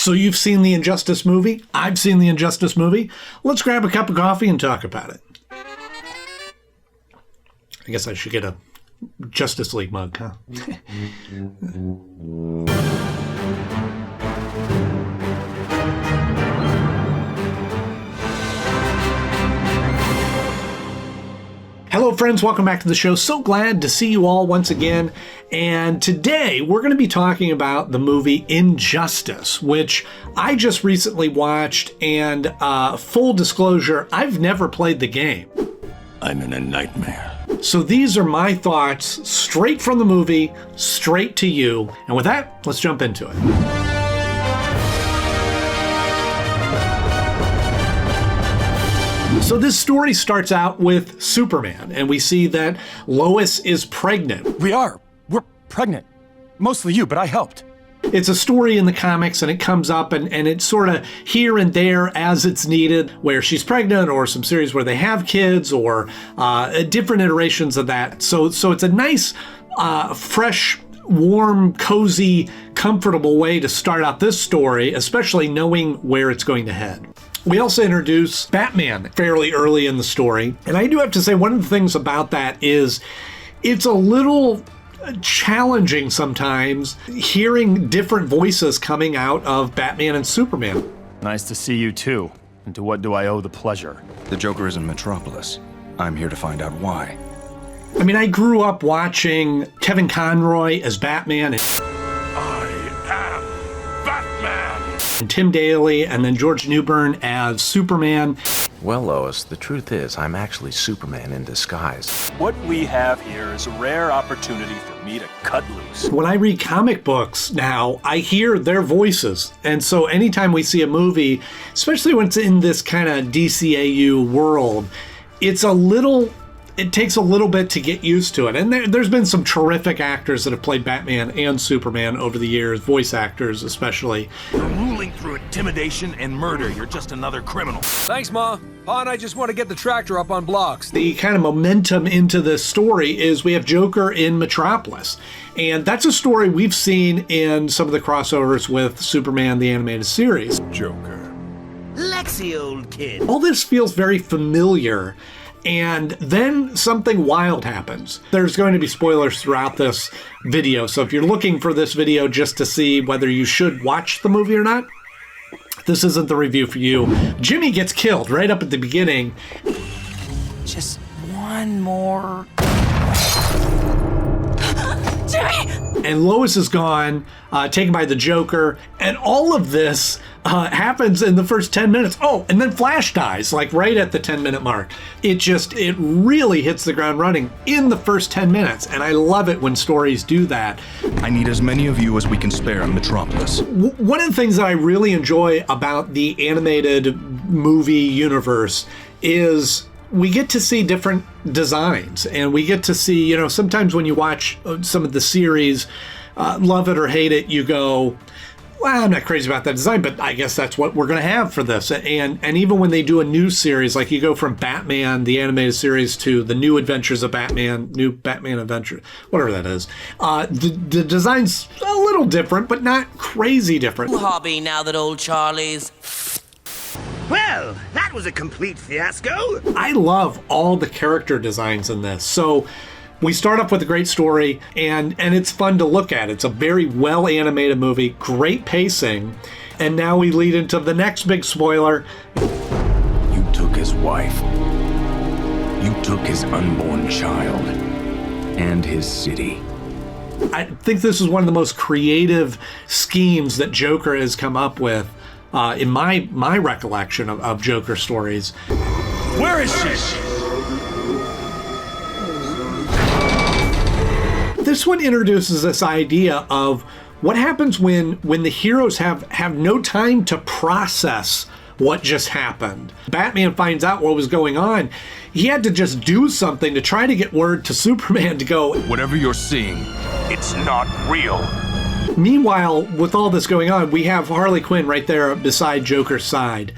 So you've seen the Injustice movie? I've seen the Injustice movie. Let's grab a cup of coffee and talk about it. I guess I should get a Justice League mug, huh? Hello friends, welcome back to the show. So glad to see you all once again. And today we're going to be talking about the movie Injustice, which I just recently watched, and full disclosure, I've never played the game. I'm in a nightmare. So these are my thoughts straight from the movie, straight to you. And with that, let's jump into it. So this story starts out with Superman, and we see that Lois is pregnant. We're pregnant. Mostly you, but I helped. It's a story in the comics, and it comes up, and it's sort of here and there as it's needed, where she's pregnant, or some series where they have kids, or different iterations of that. So it's a nice, fresh, warm, cozy, comfortable way to start out this story, especially knowing where it's going to head. We also introduce Batman fairly early in the story. And I do have to say, one of the things about that is it's a little challenging sometimes hearing different voices coming out of Batman and Superman. Nice to see you too. And to what do I owe the pleasure? The Joker is in Metropolis. I'm here to find out why. I mean, I grew up watching Kevin Conroy as Batman, and Tim Daly, and then George Newbern as Superman. Well, Lois, the truth is, I'm actually Superman in disguise. What we have here is a rare opportunity for me to cut loose. When I read comic books now, I hear their voices. And so anytime we see a movie, especially when it's in this kind of DCAU world, it takes a little bit to get used to it. And there's been some terrific actors that have played Batman and Superman over the years, voice actors especially. You're ruling through intimidation and murder. You're just another criminal. Thanks, Ma. Pa and I just want to get the tractor up on blocks. The kind of momentum into this story is we have Joker in Metropolis. And that's a story we've seen in some of the crossovers with Superman, the animated series. Joker. Lexi, old kid. All this feels very familiar. And then something wild happens. There's going to be spoilers throughout this video, so if you're looking for this video just to see whether you should watch the movie or not, this isn't the review for you. Jimmy gets killed right up at the beginning. Just one more. Jimmy! And Lois is gone, taken by the Joker, and all of this happens in the first 10 minutes. Oh, and then Flash dies, like right at the 10-minute mark. It really hits the ground running in the first 10 minutes, and I love it when stories do that. I need as many of you as we can spare in Metropolis. One of the things that I really enjoy about the animated movie universe is we get to see different designs, and we get to see, sometimes when you watch some of the series, love it or hate it, you go, well, I'm not crazy about that design, but I guess that's what we're going to have for this. And even when they do a new series, like you go from Batman, the animated series, to the New Adventures of Batman, New Batman Adventure, whatever that is, the design's a little different, but not crazy different. Hobby now that old Charlie's... Well, that was a complete fiasco. I love all the character designs in this. So we start off with a great story, and it's fun to look at. It's a very well animated movie, great pacing, and now we lead into the next big spoiler. You took his wife. You took his unborn child. And his city. I think this is one of the most creative schemes that Joker has come up with. In my recollection of Joker stories. Where is she? This one introduces this idea of what happens when the heroes have no time to process what just happened. Batman finds out what was going on. He had to just do something to try to get word to Superman to go, Whatever you're seeing, it's not real. Meanwhile, with all this going on, we have Harley Quinn right there beside Joker's side.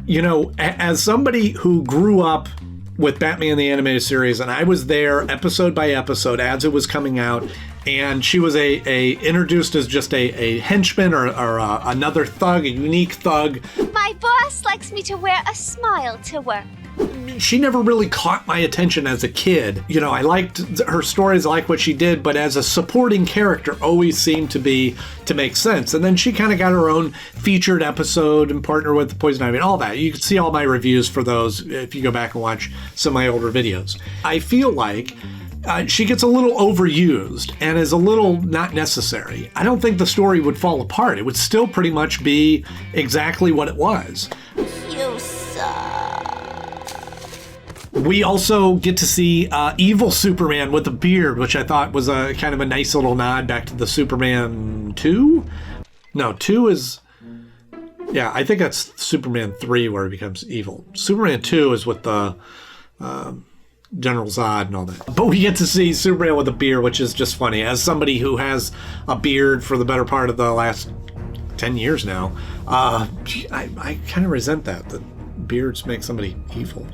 As somebody who grew up with Batman the Animated Series, and I was there episode by episode as it was coming out, and she was introduced as just a henchman or another thug, a unique thug. My boss likes me to wear a smile to work. She never really caught my attention as a kid. You know, I liked her stories, I liked what she did, but as a supporting character always seemed to make sense. And then she kind of got her own featured episode and partnered with Poison Ivy and all that. You can see all my reviews for those if you go back and watch some of my older videos. I feel like she gets a little overused and is a little not necessary. I don't think the story would fall apart. It would still pretty much be exactly what it was. You suck. We also get to see evil Superman with a beard, which I thought was a kind of a nice little nod back to the Superman 2? No, 2 is... Yeah, I think that's Superman 3 where he becomes evil. Superman 2 is with the General Zod and all that. But we get to see Superman with a beard, which is just funny. As somebody who has a beard for the better part of the last 10 years now, I kind of resent that beards make somebody evil.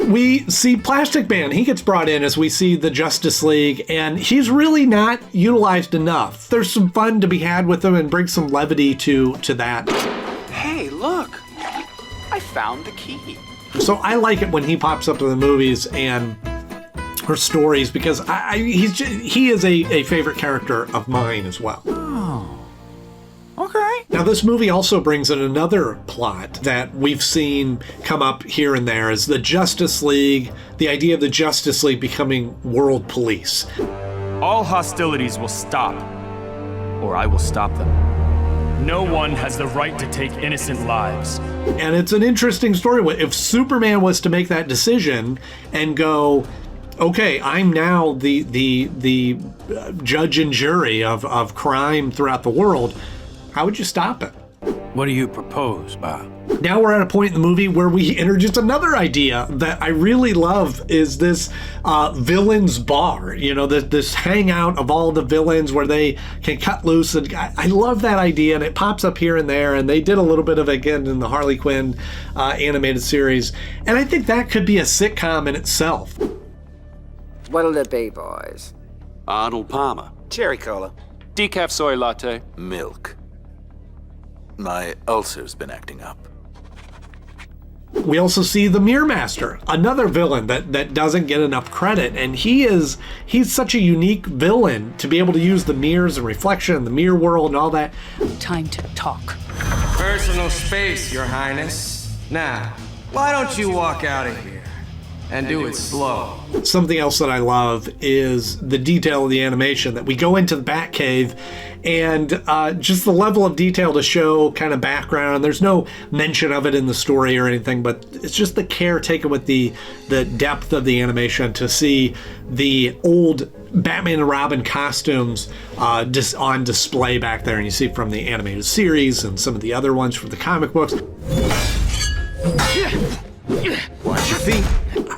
We see Plastic Man. He gets brought in as we see the Justice League, and he's really not utilized enough. There's some fun to be had with him and bring some levity to that. Hey, look! I found the key. So I like it when he pops up in the movies and her stories because he is a favorite character of mine as well. Okay. Now, this movie also brings in another plot that we've seen come up here and there is the Justice League, the idea of the Justice League becoming world police. All hostilities will stop, or I will stop them. No one has the right to take innocent lives. And it's an interesting story. If Superman was to make that decision and go, okay, I'm now the judge and jury of crime throughout the world, how would you stop it? What do you propose, Bob? Now we're at a point in the movie where we introduce another idea that I really love is this villains bar, you know, this hangout of all the villains where they can cut loose. And I love that idea, and it pops up here and there, and they did a little bit of it again in the Harley Quinn animated series. And I think that could be a sitcom in itself. What'll it be, boys? Arnold Palmer. Cherry cola. Decaf soy latte. Milk. My ulcer's been acting up. We also see the Mirror Master, another villain that doesn't get enough credit, and he's such a unique villain to be able to use the mirrors and reflection and the mirror world and all that. Time to talk. Personal space, Your Highness. Now, why don't you walk out of here and do it slow? Something else that I love is the detail of the animation, that we go into the Batcave and just the level of detail to show kind of background. There's no mention of it in the story or anything, but it's just the care taken with the depth of the animation to see the old Batman and Robin costumes just on display back there. And you see from the animated series and some of the other ones from the comic books. Watch your feet.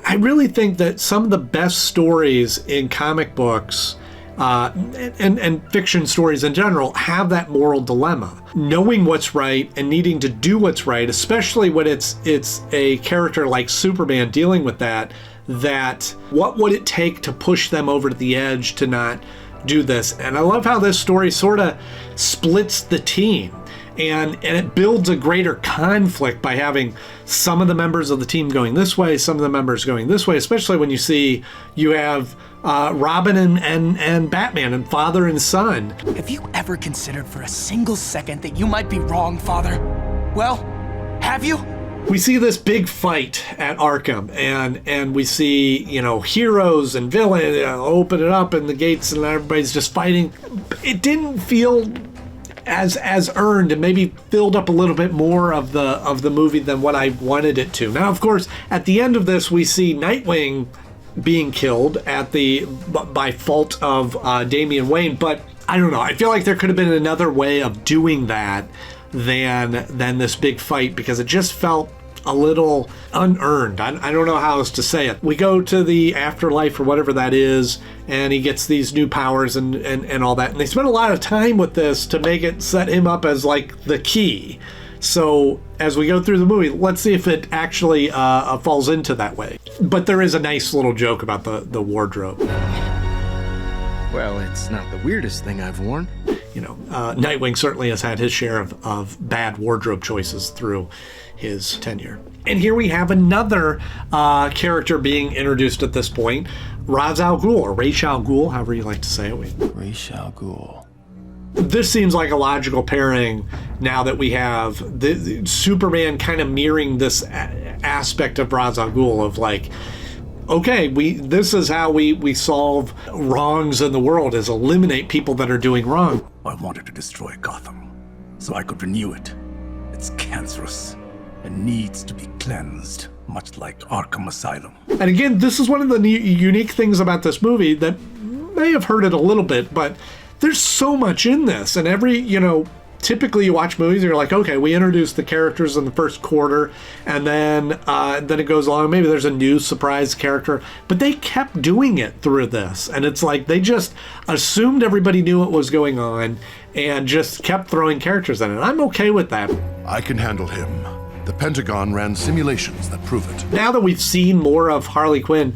I really think that some of the best stories in comic books and fiction stories in general have that moral dilemma. Knowing what's right and needing to do what's right, especially when it's a character like Superman dealing with that what would it take to push them over to the edge to not do this? And I love how this story sort of splits the team. And it builds a greater conflict by having some of the members of the team going this way, some of the members going this way, especially when you have Robin and Batman and father and son. Have you ever considered for a single second that you might be wrong, Father? Well, have you? We see this big fight at Arkham, and we see, heroes and villains open it up and the gates and everybody's just fighting. It didn't feel as earned, and maybe filled up a little bit more of the movie than what I wanted it to. Now, of course, at the end of this, we see Nightwing being killed by fault of Damian Wayne, but I don't know. I feel like there could have been another way of doing that than this big fight, because it just felt a little unearned. I don't know how else to say it. We go to the afterlife or whatever that is, and he gets these new powers and all that. And they spent a lot of time with this to make it set him up as like the key. So as we go through the movie, let's see if it actually falls into that way. But there is a nice little joke about the wardrobe. Well, it's not the weirdest thing I've worn. You know, Nightwing certainly has had his share of bad wardrobe choices through his tenure. And here we have another character being introduced at this point, Ra's al Ghul, or Ra's al Ghul, however you like to say it. Ra's al Ghul. This seems like a logical pairing now that we have the Superman kind of mirroring this aspect of Ra's al Ghul of like, okay, this is how we solve wrongs in the world, is eliminate people that are doing wrong. I wanted to destroy Gotham so I could renew it. It's cancerous and needs to be cleansed, much like Arkham Asylum. And again, this is one of the unique things about this movie that may have hurt it a little bit, but there's so much in this. And typically you watch movies and you're like, okay, we introduced the characters in the first quarter, and then it goes along. Maybe there's a new surprise character, but they kept doing it through this. And it's like they just assumed everybody knew what was going on and just kept throwing characters in it. I'm okay with that. I can handle him. The Pentagon ran simulations that prove it. Now that we've seen more of Harley Quinn,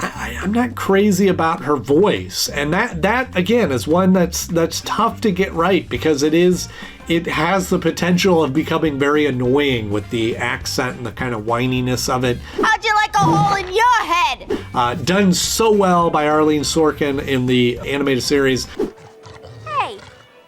I'm not crazy about her voice, and that again is one that's tough to get right, because it has the potential of becoming very annoying with the accent and the kind of whininess of it. How'd you like a hole in your head? Done so well by Arlene Sorkin in the animated series. Hey,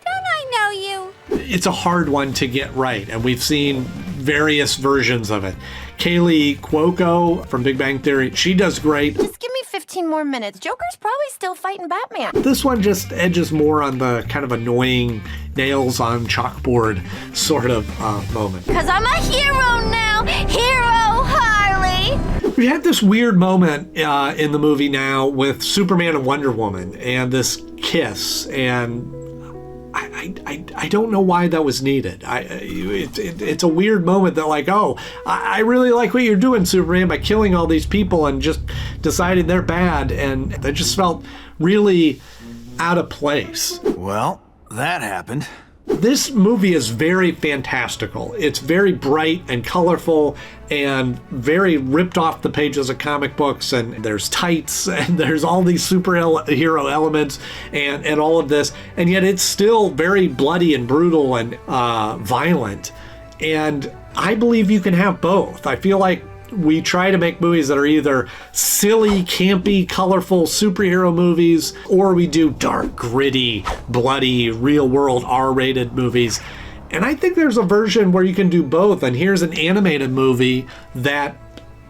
don't I know you? It's a hard one to get right, and we've seen various versions of it. Kaylee Cuoco from Big Bang Theory, she does great. Just give me 15 more minutes. Joker's probably still fighting Batman. This one just edges more on the kind of annoying nails on chalkboard sort of moment. Because I'm a hero now! Hero Harley! We had this weird moment in the movie now with Superman and Wonder Woman and this kiss, and I don't know why that was needed. It's a weird moment that like, oh, I really like what you're doing, Superman, by killing all these people and just deciding they're bad, and that just felt really out of place. Well, that happened. This movie is very fantastical. It's very bright and colorful and very ripped off the pages of comic books, and there's tights and there's all these superhero elements and all of this, and yet it's still very bloody and brutal and violent. And I believe you can have both. I feel like we try to make movies that are either silly, campy, colorful superhero movies, or we do dark, gritty, bloody, real-world R-rated movies. And I think there's a version where you can do both, and here's an animated movie that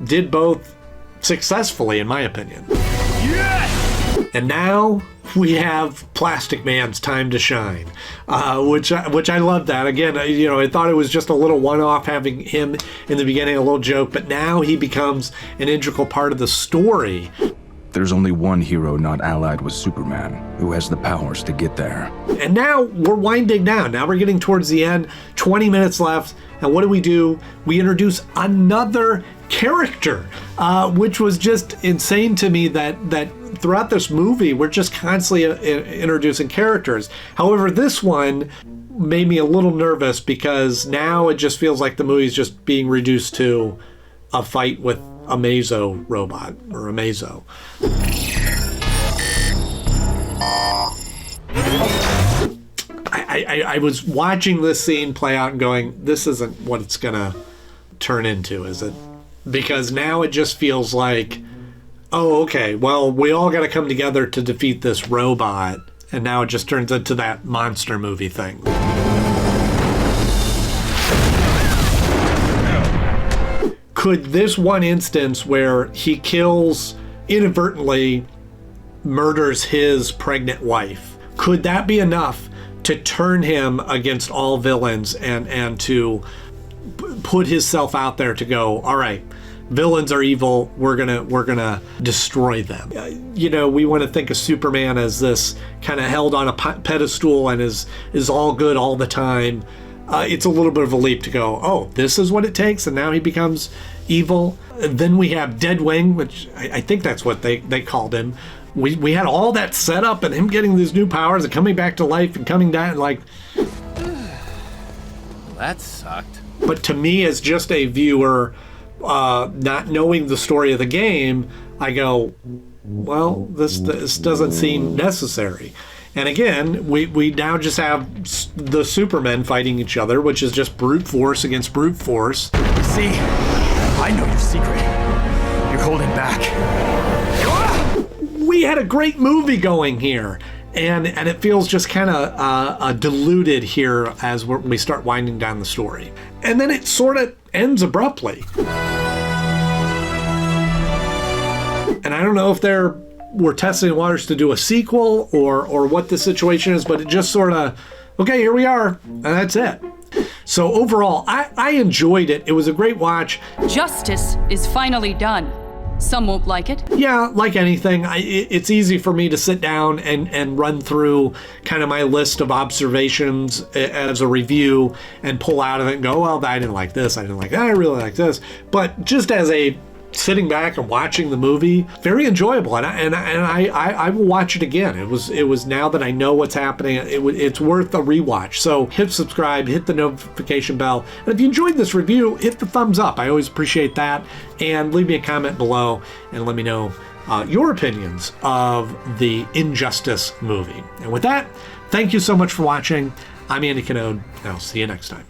did both successfully, in my opinion. Yes! And now we have Plastic Man's time to shine, which I love that. Again, I thought it was just a little one-off having him in the beginning, a little joke, but now he becomes an integral part of the story. There's only one hero not allied with Superman who has the powers to get there. And now we're winding down. Now we're getting towards the end, 20 minutes left. And what do? We introduce another character, which was just insane to me that throughout this movie, we're just constantly introducing characters. However, this one made me a little nervous because now it just feels like the movie's just being reduced to a fight with a Mazo robot, or a Mazo. I was watching this scene play out and going, this isn't what it's gonna turn into, is it? Because now it just feels like, oh, okay, well, we all gotta come together to defeat this robot, and now it just turns into that monster movie thing. Could this one instance where he inadvertently murders his pregnant wife, could that be enough to turn him against all villains and to put himself out there to go, all right, villains are evil, we're gonna destroy them? We want to think of Superman as this kind of held on a pedestal and is all good all the time. It's a little bit of a leap to go, oh, this is what it takes, and now he becomes evil. Then we have Deadwing, which I think that's what they called him. We had all that set up and him getting these new powers and coming back to life and coming down, like... That sucked. But to me, as just a viewer, not knowing the story of the game, I go, well, this doesn't seem necessary. And again, we now just have the Supermen fighting each other, which is just brute force against brute force. See, I know your secret. You're holding back. We had a great movie going here. And it feels just kind of diluted here as we start winding down the story. And then it sort of ends abruptly. And I don't know if we're testing waters to do a sequel or what the situation is, but it just sort of, okay, here we are, and that's it. So overall, I enjoyed it. It was a great watch. Justice is finally done. Some won't like it. Yeah, like anything, it's easy for me to sit down and run through kind of my list of observations as a review and pull out of it and go, well, I didn't like this, I didn't like that, I really like this. But just as a sitting back and watching the movie, very enjoyable, and I will watch it again. It was now that I know what's happening, it's worth a rewatch. So hit subscribe, hit the notification bell, and if you enjoyed this review, hit the thumbs up. I always appreciate that, and leave me a comment below and let me know your opinions of the Injustice movie. And with that, thank you so much for watching. I'm Andy Canode, and I'll see you next time.